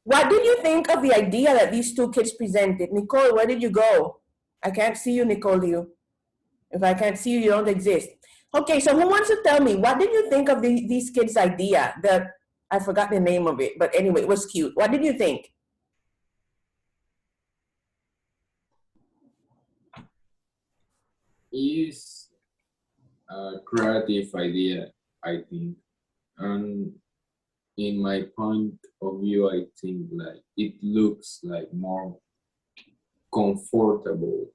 What did you think of the idea that these two kids presented? Nicole, where did you go? I can't see you, Nicole. If I can't see you, you don't exist. Okay, so who wants to tell me, what did you think of these kids' idea? I forgot the name of it, but anyway, it was cute. What did you think? Is a creative idea, I think. And in my point of view, I think like it looks like more comfortable.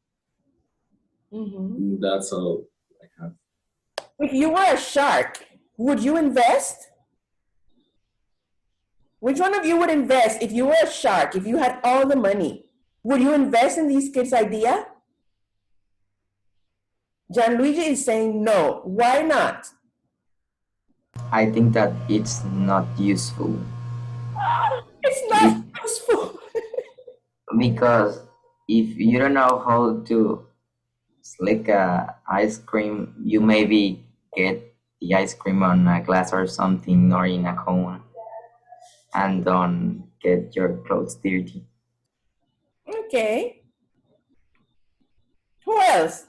That's all I have. If you were a shark, would you invest? Which one of you would invest if you were a shark, if you had all the money? Would you invest in these kids' idea? Gianluigi is saying no. Why not? I think that it's not useful. It's not useful. Because if you don't know how to slick a ice cream, you maybe get the ice cream on a glass or something, or in a cone, and don't get your clothes dirty. Okay. Who else?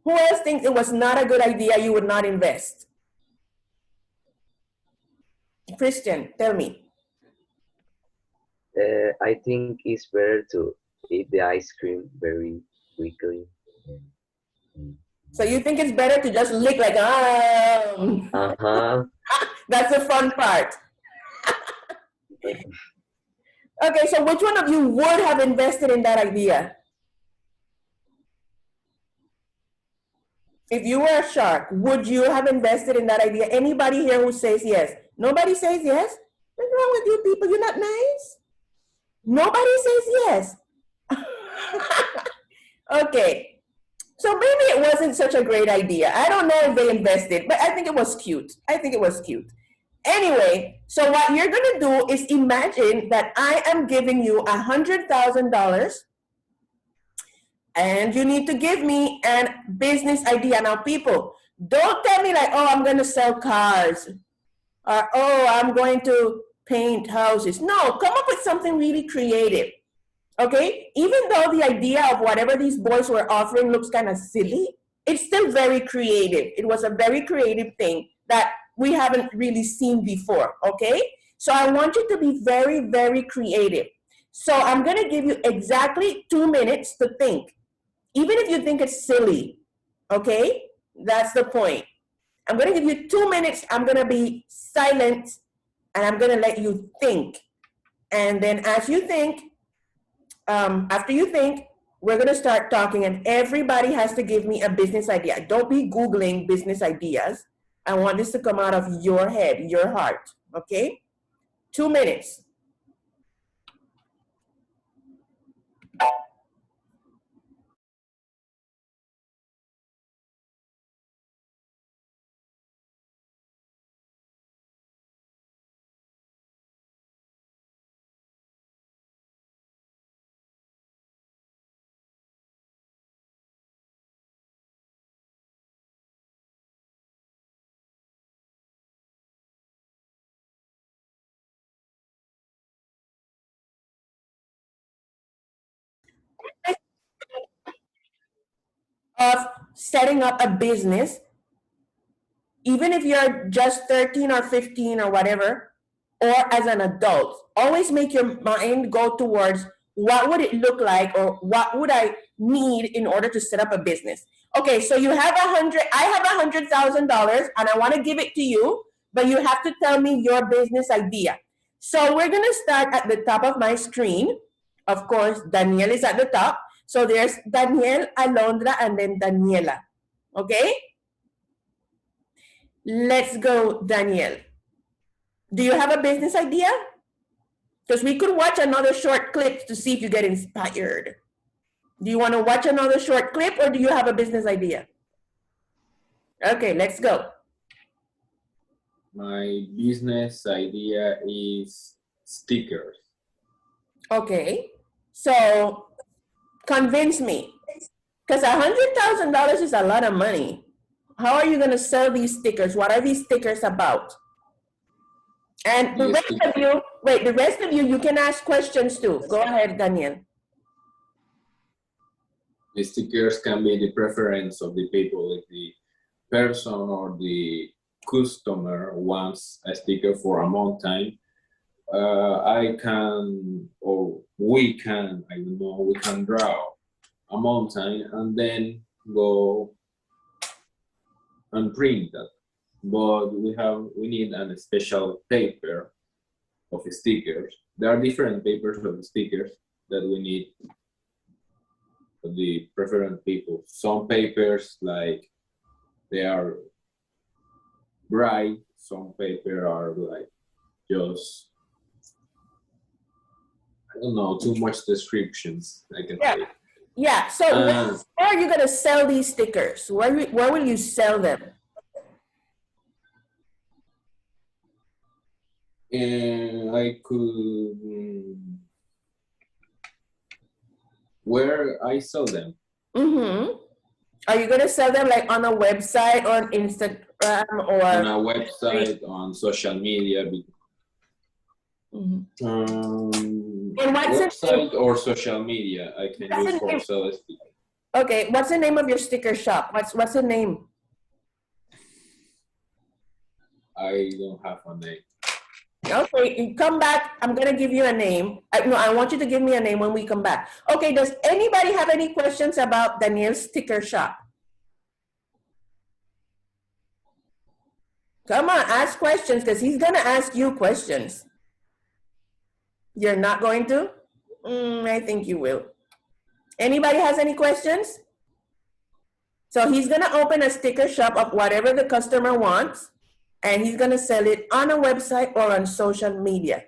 Who else thinks it was not a good idea, you would not invest? Christian, tell me. I think it's better to eat the ice cream very quickly. So you think it's better to just lick like, That's the fun part. Okay, so which one of you would have invested in that idea? If you were a shark, would you have invested in that idea? Anybody here who says yes? Nobody says yes? What's wrong with you people? You're not nice? Nobody says yes. Okay. So maybe it wasn't such a great idea. I don't know if they invested, but I think it was cute. I think it was cute. Anyway, so what you're going to do is imagine that I am giving you $100,000 and you need to give me a business idea. Now, people, don't tell me like, oh, I'm going to sell cars, or oh, I'm going to paint houses. No, come up with something really creative. Okay? Even though the idea of whatever these boys were offering looks kind of silly, it's still very creative. It was a very creative thing that we haven't really seen before. Okay? So I want you to be very, very creative. So I'm going to give you exactly 2 minutes to think. Even if you think it's silly, okay? That's the point. I'm going to give you 2 minutes. I'm going to be silent, and I'm going to let you think. And then as you think, after you think, we're going to start talking, and everybody has to give me a business idea. Don't be Googling business ideas. I want this to come out of your head, your heart, okay? 2 minutes. Of setting up a business, even if you're just 13 or 15 or whatever, or as an adult, always make your mind go towards what would it look like, or what would I need in order to set up a business. Okay, so you have I have $100,000 and I want to give it to you, but you have to tell me your business idea. So we're going to start at the top of my screen. Of course, Danielle is at the top. So there's Danielle, Alondra, and then Daniela. Okay? Let's go, Danielle. Do you have a business idea? Because we could watch another short clip to see if you get inspired. Do you want to watch another short clip, or do you have a business idea? Okay, let's go. My business idea is stickers. Okay, so convince me, because $100,000 is a lot of money. How are you going to sell these stickers? What are these stickers about? And the Yes, rest of you, wait, the rest of you, you can ask questions too. Go ahead, Daniel. the stickers can be the preference of the people. If the person or the customer wants a sticker for a mountain, I can, or we can, I don't know, we can draw a mountain and then go and print that. But we need a special paper of stickers. There are different papers of stickers that we need for the preferred people. Some papers like they are bright, some paper are like just, I don't know, too much descriptions, I can Yeah. say. Yeah, so where are you gonna sell these stickers? Where will you sell them? And I could, where I sell them. Mm-hmm. Are you gonna sell them like on a website or on Instagram or? On a website, on social media, Mhm. And what's the website or social media, I can What's use the for name? sell stickers. Okay, what's the name of your sticker shop? What's the name? I don't have a name. Okay, you come back. I'm gonna give you a name. No, I want you to give me a name when we come back. Okay, does anybody have any questions about Daniel's sticker shop? Come on, ask questions because he's gonna ask you questions. You're not going to? I think you will. Anybody has any questions? So he's gonna open a sticker shop of whatever the customer wants, and he's gonna sell it on a website or on social media.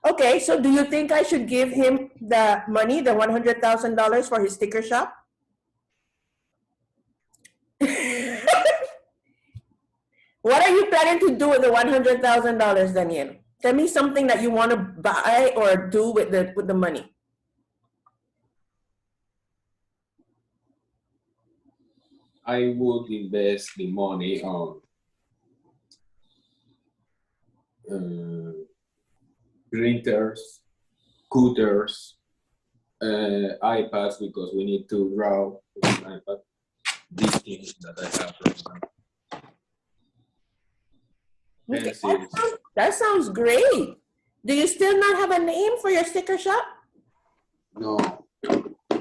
Okay, so do you think I should give him the money, the $100,000 for his sticker shop? What are you planning to do with the $100,000, Daniel? Tell me something that you want to buy or do with the money. I would invest the money on printers, scooters, iPads, because we need to draw with an iPad. These things that I have right now. Okay, Pencils. that sounds great. Do you still not have a name for your sticker shop? No,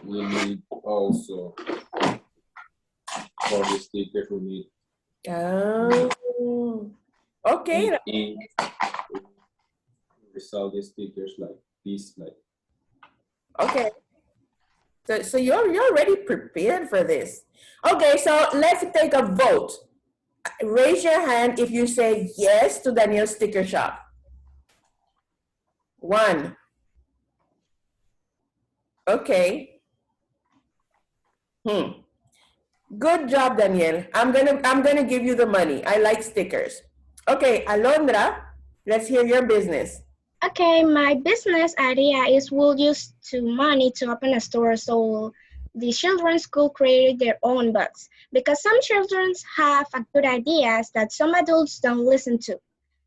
we need also for the stickers we need Oh, okay. ink. We sell the stickers like this, like Okay. So you're already prepared for this. Okay, so let's take a vote. Raise your hand if you say yes to Daniel's sticker shop. 1. Okay. Good job, Daniel. I'm gonna give you the money. I like stickers. Okay, Alondra, let's hear your business. Okay, my business idea is we'll use money to open a store so the children's school create their own books because some children have good ideas that some adults don't listen to.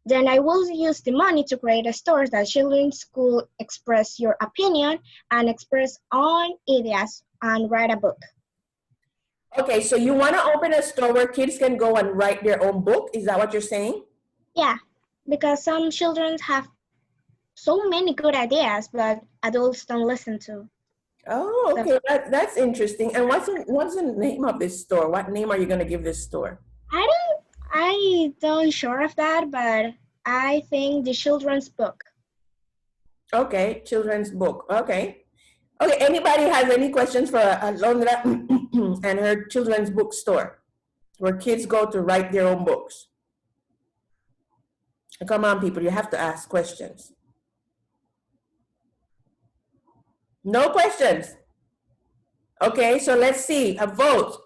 Then I will use the money to create a store that children's school express your opinion and express own ideas and write a book. Okay, so you want to open a store where kids can go and write their own book? Is that what you're saying? Yeah, because some children have so many good ideas, but adults don't listen to. Oh, okay, that's interesting. And what's the name of this store? What name are you going to give this store? I don't sure of that, but I think the children's book. Okay, children's book. Okay. Okay, anybody has any questions for Alondra and her children's book store where kids go to write their own books? Come on, people, you have to ask questions. No questions. Okay, so let's see, a vote.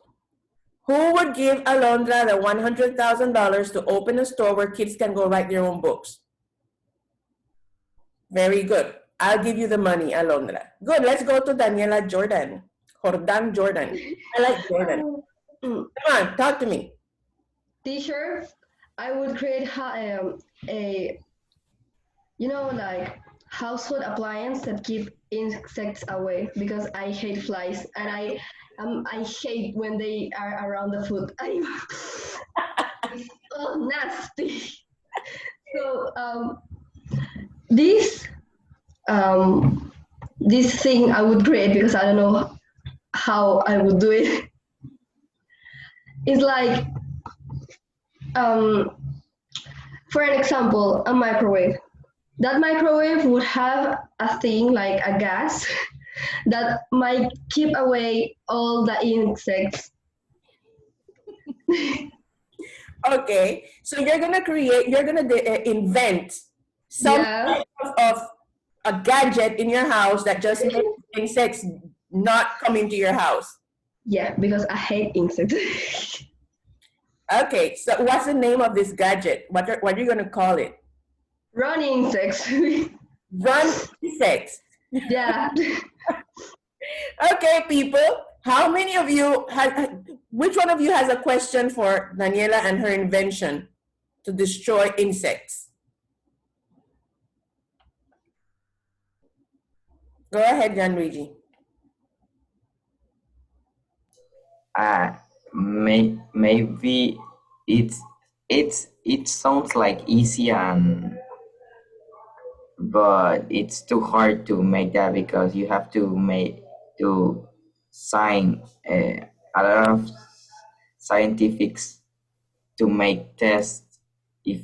Who would give Alondra the $100,000 to open a store where kids can go write their own books? Very good. I'll give you the money, Alondra. Good, let's go to Daniela Jordan. Jordan. I like Jordan. Come on, talk to me. Teacher, I would create a like household appliance that keep insects away because I hate flies and I hate when they are around the food. It's so nasty. So this um, this thing I would create because I don't know how I would do it. It's like um, for an example, a microwave. That microwave would have a thing like a gas that might keep away all the insects. Okay, so you're gonna invent some Yeah, of a gadget in your house that just makes insects not come into your house. yeah, because I hate insects. Okay, so what's the name of this gadget? What are you gonna call it? Run insects. Run insects. Yeah. Okay, people. How many of you which one of you has a question for Daniela and her invention to destroy insects? Go ahead, Gianluigi. Maybe it sounds like easy and but it's too hard to make that because you have to sign a lot of scientifics to make tests if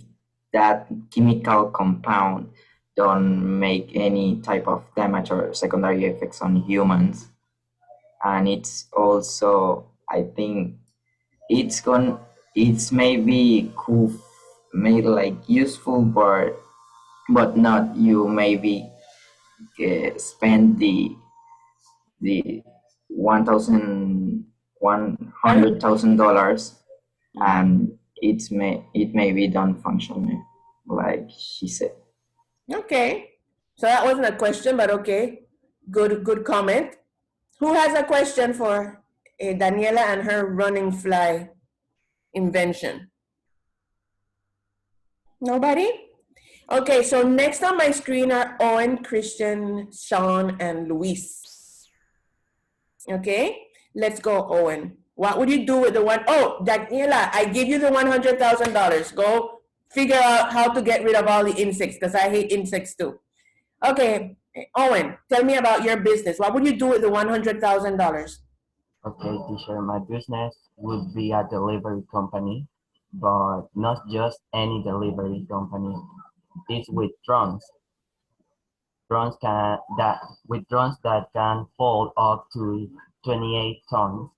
that chemical compound don't make any type of damage or secondary effects on humans. And it's also, I think it's maybe cool, maybe like useful, but not you maybe spend the $100,000 and it may be done functionally like she said. Okay. So that wasn't a question, but okay. Good comment. Who has a question for Daniela and her running fly invention? Nobody? Okay, so next on my screen are Owen, Christian, Sean, and Luis. Okay, let's go, Owen. What would you do with the one? Oh, Daniela, I give you the $100,000. Go figure out how to get rid of all the insects because I hate insects too. Okay, Owen, tell me about your business. What would you do with the $100,000? Okay, teacher, my business would be a delivery company, but not just any delivery company. It's with drones. Drones that can fold up to 28 tons,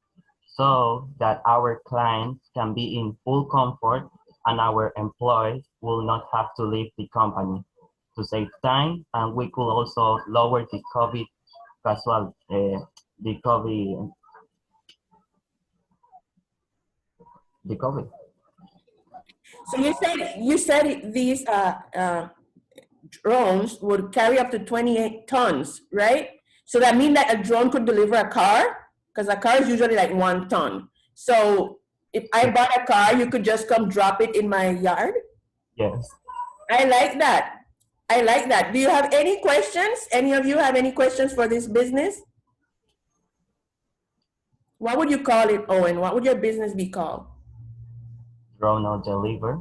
so that our clients can be in full comfort and our employees will not have to leave the company to save time, and we could also lower the COVID casual, the COVID, the COVID. So you said these drones would carry up to 28 tons, right? So that means that a drone could deliver a car, because a car is usually like 1 ton. So if I bought a car, you could just come drop it in my yard. Yes. I like that. I like that. Do you have any questions? Any of you have any questions for this business? What would you call it, Owen? What would your business be called? Drone or deliver.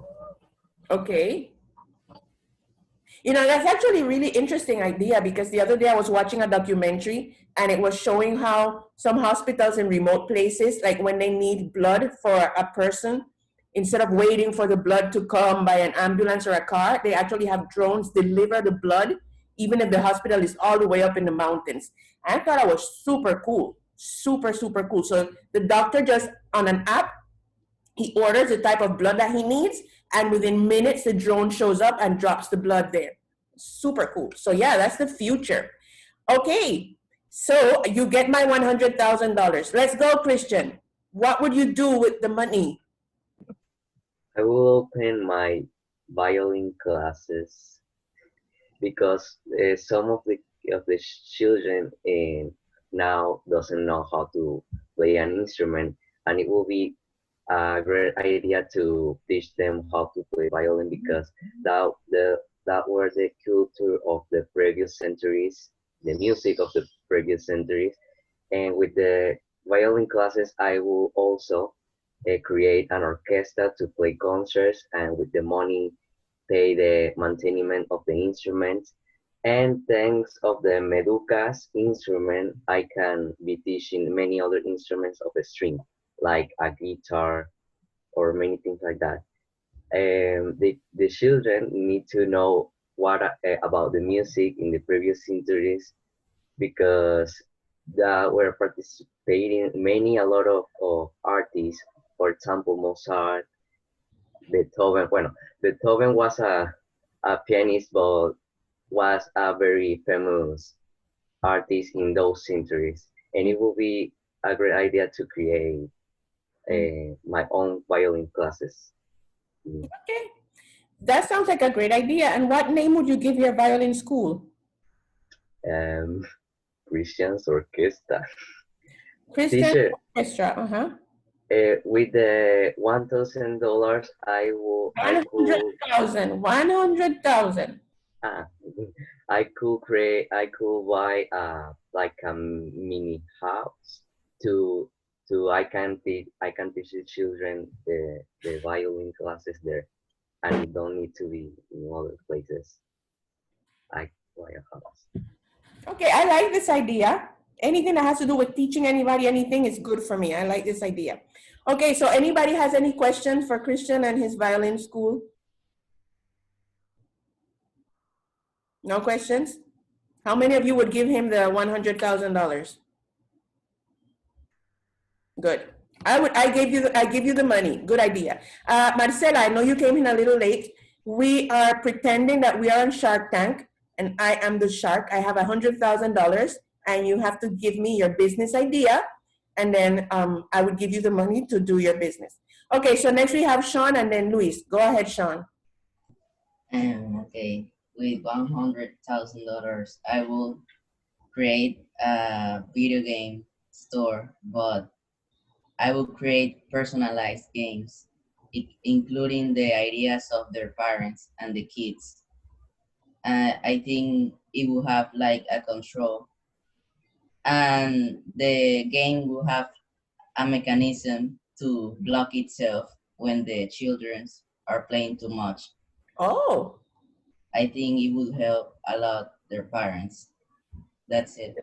Okay. You know, that's actually a really interesting idea because the other day I was watching a documentary and it was showing how some hospitals in remote places, like when they need blood for a person, instead of waiting for the blood to come by an ambulance or a car, they actually have drones deliver the blood, even if the hospital is all the way up in the mountains. I thought that was super cool, super, super cool. So the doctor just on an app, he orders the type of blood that he needs, and within minutes, the drone shows up and drops the blood there. Super cool. So yeah, that's the future. Okay, so you get my $100,000. Let's go, Christian. What would you do with the money? I will open my violin classes because some of the children now doesn't know how to play an instrument, and it will be a great idea to teach them how to play violin because that was the culture of the previous centuries, the music of the previous centuries. And with the violin classes, I will also create an orchestra to play concerts, and with the money, pay the maintenance of the instruments. And thanks of the Meduca's instrument, I can be teaching many other instruments of the string, like a guitar or many things like that. The children need to know what about the music in the previous centuries because that were participating many a lot of artists. For example, Mozart, Beethoven. Bueno, Beethoven was a pianist, but was a very famous artist in those centuries, and it will be a great idea to create my own violin classes. Okay. That sounds like a great idea. And what name would you give your violin school? Christian's Orchestra. Christian Teacher, Orchestra. Uh-huh. with the $1,000, I could 100,000. 100,000. ah, I could buy like a mini house to I can teach the children the violin classes there, and it don't need to be in other places. I buy a house. Okay, I like this idea. Anything that has to do with teaching anybody anything is good for me. I like this idea. Okay, so anybody has any questions for Christian and his violin school? No questions? How many of you would give him the $100,000? Good. I give you the money. Good idea. Marcela, I know you came in a little late. We are pretending that we are on Shark Tank and I am the shark. I have $100,000 and you have to give me your business idea and then I would give you the money to do your business. Okay, so next we have Sean and then Luis. Go ahead, Sean. Okay, with $100,000, I will create a video game store, but I will create personalized games, including the ideas of their parents and the kids. I think it will have like a control, and the game will have a mechanism to block itself when the children are playing too much. Oh. I think it would help a lot their parents. That's it.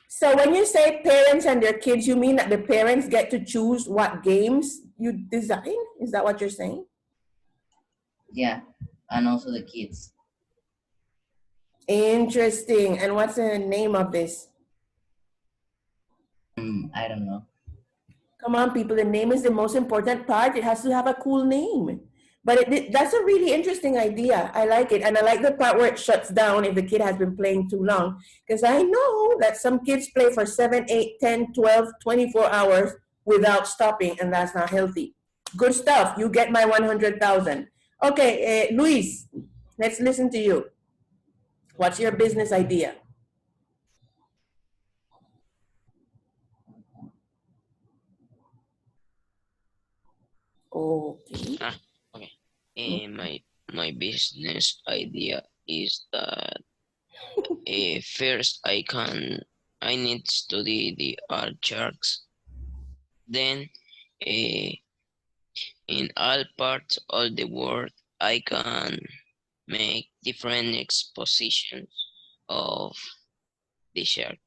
So when you say parents and their kids, you mean that the parents get to choose what games you design? Is that what you're saying? Yeah, and also the kids. Interesting. And what's the name of this? I don't know. Come on, people. The name is the most important part. It has to have a cool name. But that's a really interesting idea. I like it. And I like the part where it shuts down if the kid has been playing too long. Because I know that some kids play for 7, 8, 10, 12, 24 hours without stopping, and that's not healthy. Good stuff. You get my 100,000. Okay, Luis, let's listen to you. What's your business idea? Okay. Okay. My business idea is that first I need to study the art sharks. Then in all parts of the world I can make different expositions of the shark.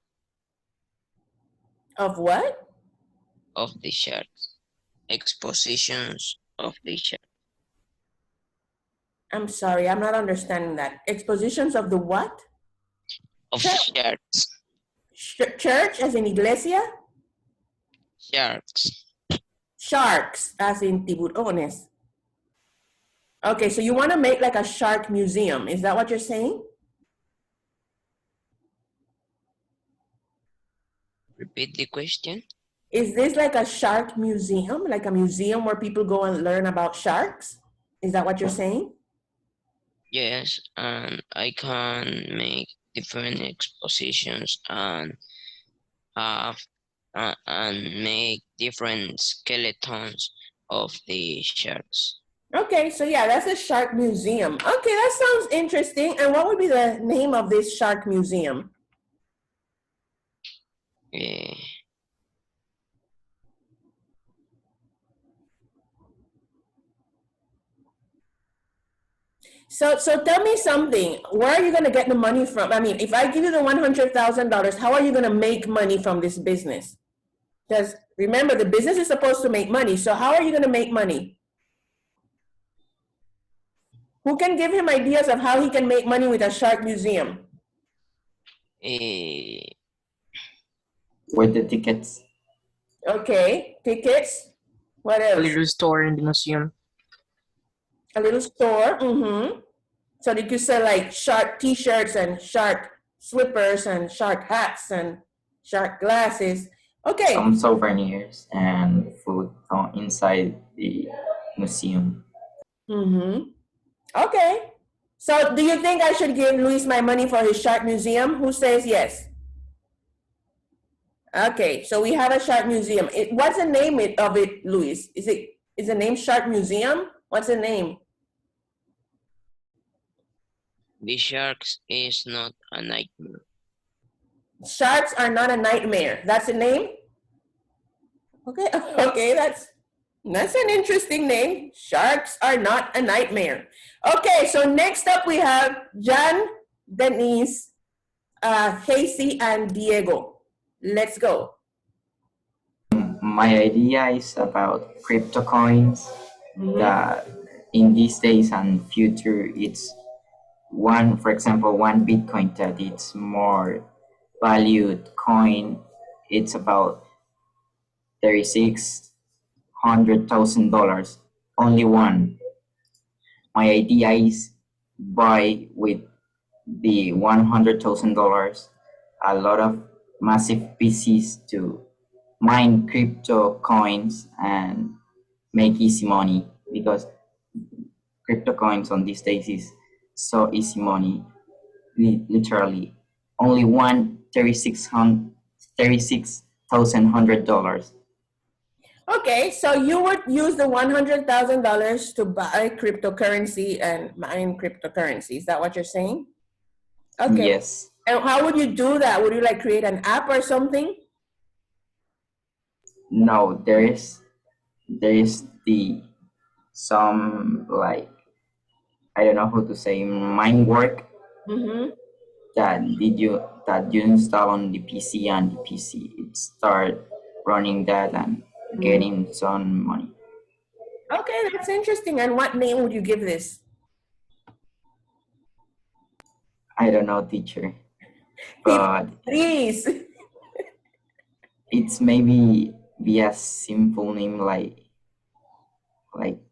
Of what? Of the sharks. Expositions of the shark. I'm sorry, I'm not understanding that. Expositions of the what? Of sharks. Church as in iglesia? Sharks. Sharks as in tiburones. Okay, so you want to make like a shark museum. Is that what you're saying? Repeat the question. Is this like a shark museum? Like a museum where people go and learn about sharks? Is that what you're saying? Yes, and I can make different expositions and have and make different skeletons of the sharks. Okay, so yeah, that's a shark museum. Okay, that sounds interesting. And what would be the name of this shark museum? Eh, So tell me something. Where are you going to get the money from? I mean, if I give you the $100,000, how are you going to make money from this business? Because remember, the business is supposed to make money. So how are you going to make money? Who can give him ideas of how he can make money with a shark museum? eh, With the tickets. Okay, tickets. What else? A little store in the museum. A little store. Mm-hmm. So you could sell like shark t-shirts and shark slippers and shark hats and shark glasses. Okay. Some souvenirs and food inside the museum. Mm-hmm. Okay. So do you think I should give Luis my money for his shark museum? Who says yes? Okay, so we have a shark museum. What's the name of it, Luis? Is the name Shark Museum? What's the name? the sharks is not a nightmare. Sharks are not a nightmare. That's the name? Okay, okay, that's an interesting name. Sharks are not a nightmare. Okay, so next up we have Jan, Denise, Casey, and Diego. Let's go. My idea is about crypto coins that in these days and future it's for example, one Bitcoin that it's more valued coin. It's about $36,100,000. Only one. My idea is buy with the $100,000 a lot of massive PCs to mine crypto coins and make easy money, because crypto coins on these days is so easy money. Literally only $36,100. Okay, so you would use the $100,000 to buy cryptocurrency and mine cryptocurrency. Is that what you're saying? Okay. Yes. And how would you do that? Would you like create an app or something? No, there is some like, I don't know how to say, mind work that you install on the PC, and the PC it start running that and getting some money. Okay, that's interesting. And what name would you give this? I don't know, teacher, but Please. it's maybe be a simple name like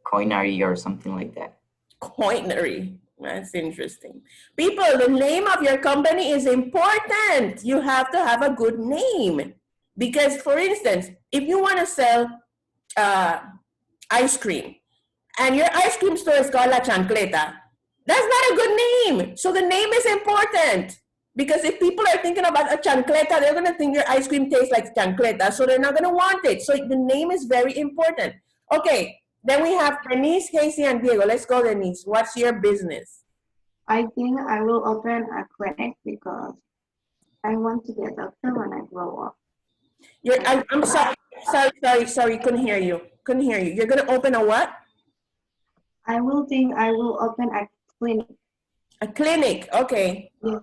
Coinery or something like that. Coinery. That's interesting. People, the name of your company is important. You have to have a good name. Because, for instance, if you want to sell ice cream and your ice cream store is called La Chancleta, that's not a good name. So the name is important. Because if people are thinking about a chancleta, they're going to think your ice cream tastes like chancleta, so they're not going to want it. So the name is very important. Okay, then we have Denise, Casey, and Diego. Let's go, Denise. What's your business? I think I will open a clinic because I want to be a doctor when I grow up. I'm sorry, couldn't hear you. You're going to open a what? I will open a clinic. A clinic, okay. Yes.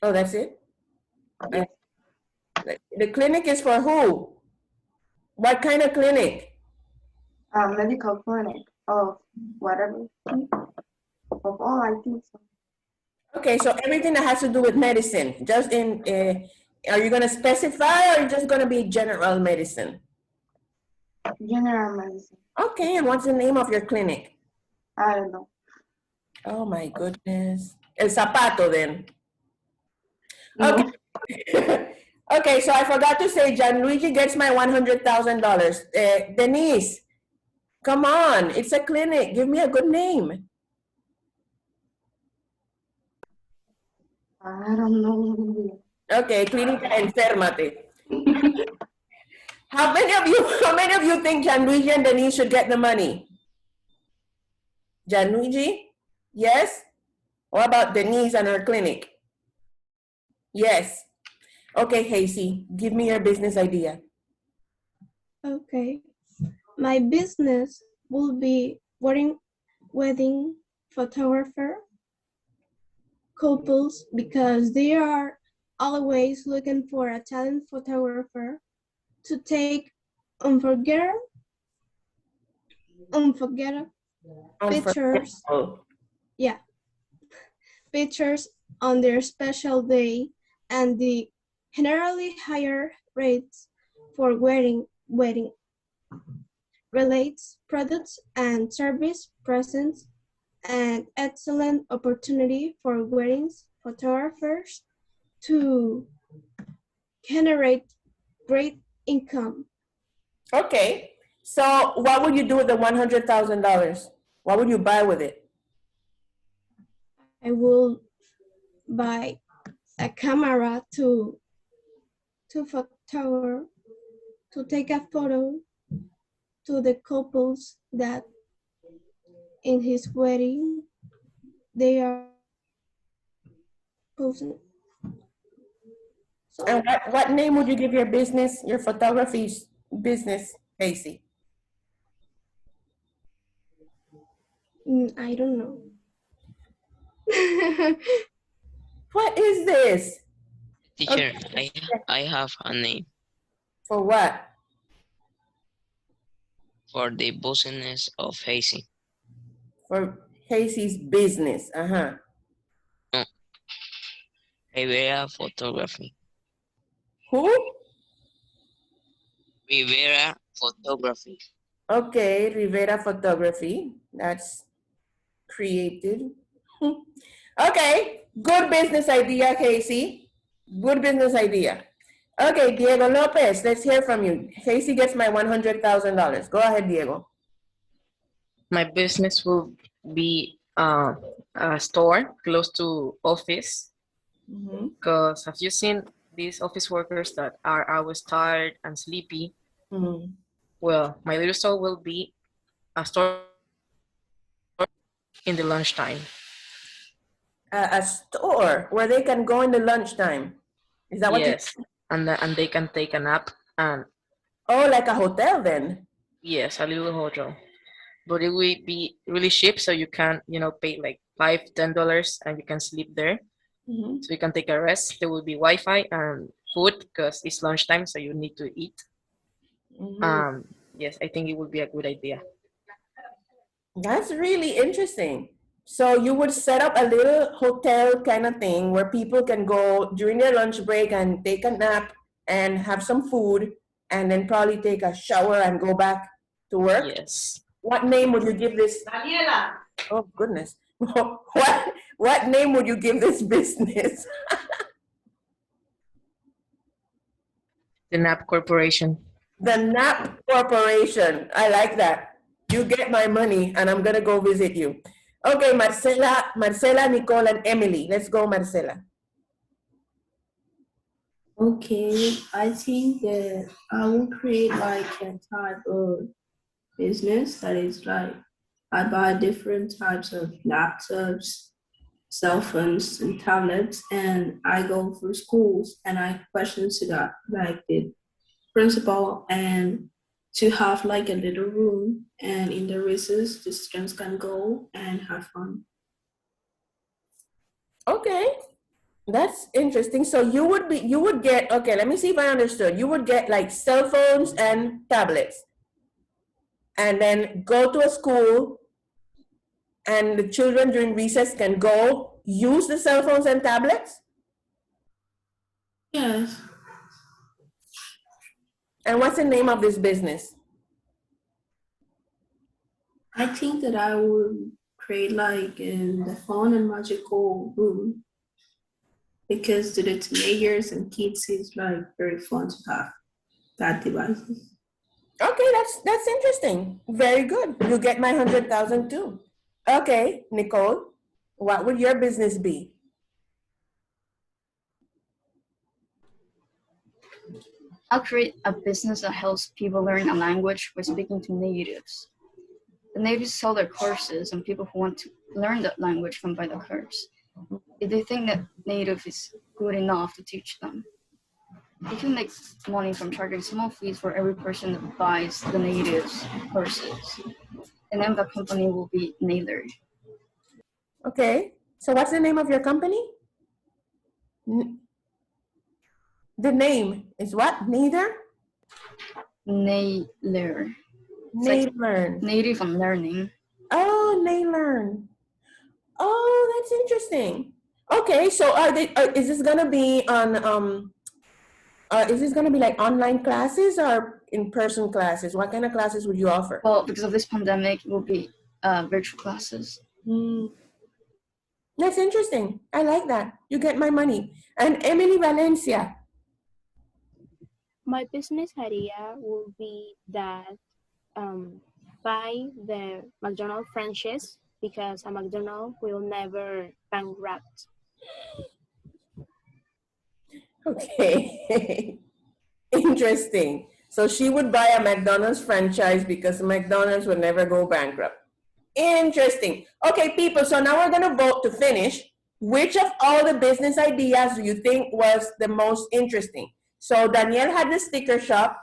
Oh, that's it? Yes. The clinic is for who? What kind of clinic? A medical clinic of whatever. Of all, I think so. Okay, so everything that has to do with medicine. Just are you going to specify, or are you just going to be general medicine? General medicine. Okay, and what's the name of your clinic? I don't know. Oh my goodness. El Zapato then. No. Okay. Okay, so I forgot to say Gianluigi gets my $100,000. Denise, come on, it's a clinic. Give me a good name. I don't know. Okay, Clínica Enférmate. How many of you think Gianluigi and Denise should get the money? Gianluigi? Yes? What about Denise and her clinic? Yes. Okay, Casey, give me your business idea. Okay. My business will be wedding photographer couples because they are always looking for a talent photographer to take unforgettable pictures. Yeah, pictures on their special day, and the generally higher rates for wedding relates products and service presents an excellent opportunity for weddings photographers to generate great income. Okay, so what would you do with the $100,000? What would you buy with it? I will buy a camera to take a photo to the couples that in his wedding they are posing. So, And what name would you give your business, your photography business, Casey? I don't know. What is this? Teacher, Okay. I have a name For what? for the business of Hazy. For Casey's business. Uh-huh. Rivera Photography. Who? Rivera Photography. Okay, Rivera Photography. That's created. Okay, good business idea, Casey. Good business idea. Okay, Diego Lopez, let's hear from you. Casey gets my $100,000. Go ahead, Diego. My business will be a store close to office, because have you seen these office workers that are always tired and sleepy? Well, my little store will be a store in the lunchtime. A store where they can go in the lunchtime. Is that what you? Yes, and they can take a nap and. Oh, like a hotel then? Yes, a little hotel, but it will be really cheap, so you can pay like $5-10 and you can sleep there. So you can take a rest. There will be Wi-Fi and food because it's lunchtime, so you need to eat. Yes, I think it would be a good idea. That's really interesting. So you would set up a little hotel kind of thing where people can go during their lunch break and take a nap and have some food and then probably take a shower and go back to work? Yes. What name would you give this? Daniela. Oh, goodness. What name would you give this business? The Nap Corporation. The Nap Corporation. I like that. You get my money and I'm going to go visit you. Okay, Marcela, Nicole, and Emily. Let's go, Marcela. Okay, I think that I will create like a type of business that is like I buy different types of laptops, cell phones, and tablets, and I go through schools and I question to that, like the principal, and to have like a little room, and in the recess, the students can go and have fun. Okay, that's interesting. So you would get, okay, let me see if I understood. You would get like cell phones and tablets and then go to a school and the children during recess can go use the cell phones and tablets? Yes. And what's the name of this business? I think that I would create like the fun and magical room, because to the teenagers and kids, it's like very fun to have that devices. Okay, that's interesting. Very good. You get my 100,000 too. Okay, Nicole, what would your business be? I'll create a business that helps people learn a language by speaking to natives. The natives sell their courses, and people who want to learn that language can buy the course. If they think that native is good enough to teach them, they can make money from charging small fees for every person that buys the natives' courses. And then the company will be Naylor. Okay, so what's the name of your company? The name is what? Neither? Naylor. Naylearn. Native and learning. Oh, Naylearn. Oh, that's interesting. Okay, so is this gonna be on is this gonna be like online classes or in-person classes? What kind of classes would you offer? Well, because of this pandemic, it will be virtual classes. That's interesting. I like that. You get my money. And Emily Valencia. My business idea will be that buy the McDonald's franchise because a McDonald's will never bankrupt. Okay. Interesting. So she would buy a McDonald's franchise because McDonald's would never go bankrupt. Interesting. Okay, people, so now we're going to vote to finish. Which of all the business ideas do you think was the most interesting? So Danielle had the sticker shop,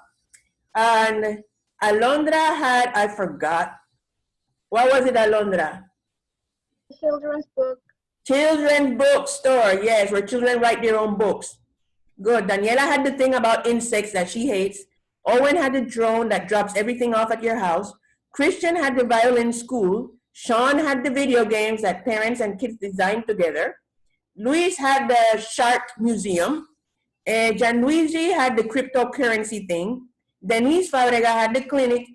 and Alondra had, I forgot. What was it, Alondra? Children's book. Children's bookstore, yes, where children write their own books. Good. Daniela had the thing about insects that she hates. Owen had the drone that drops everything off at your house. Christian had the violin school. Sean had the video games that parents and kids designed together. Luis had the shark museum. Gianluigi had the cryptocurrency thing. Denise Fabrega had the clinic.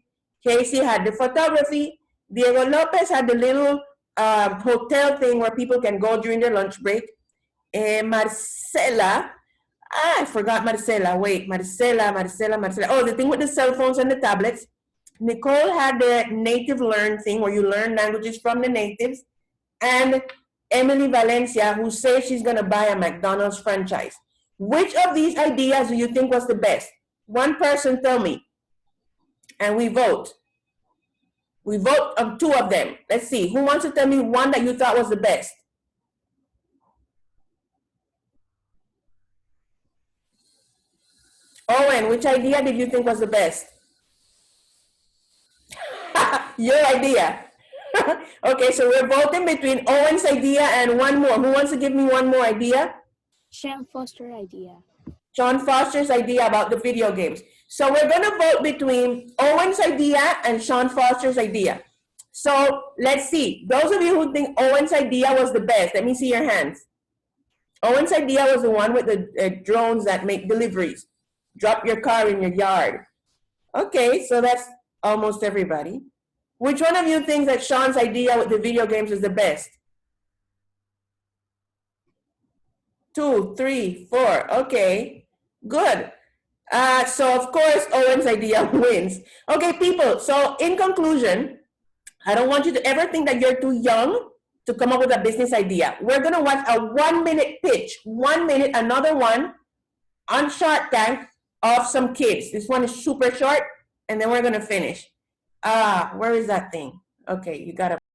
Casey had the photography. Diego Lopez had the little hotel thing where people can go during their lunch break. Marcela, I forgot Marcela. Wait, Marcela. Oh, the thing with the cell phones and the tablets. Nicole had the native learn thing where you learn languages from the natives. And Emily Valencia, who says she's going to buy a McDonald's franchise. Which of these ideas do you think was the best? One person tell me. And we vote. We vote on two of them. Let's see. Who wants to tell me one that you thought was the best? Owen, which idea did you think was the best? Your idea. Okay, so we're voting between Owen's idea and one more. Who wants to give me one more idea? Sean Foster idea. Sean Foster's idea about the video games. So we're going to vote between Owen's idea and Sean Foster's idea. So let's see. Those of you who think Owen's idea was the best, let me see your hands. Owen's idea was the one with the drones that make deliveries. Drop your car in your yard. Okay, so that's almost everybody. Which one of you thinks that Sean's idea with the video games is the best? 2, 3, 4. Okay, good. So of course, Owen's idea wins. Okay, people, so in conclusion, I don't want you to ever think that you're too young to come up with a business idea. We're gonna watch a 1-minute pitch, 1 minute, another one on Shark Tank of some kids. This one is super short, and then we're gonna finish. Where is that thing? Okay, you gotta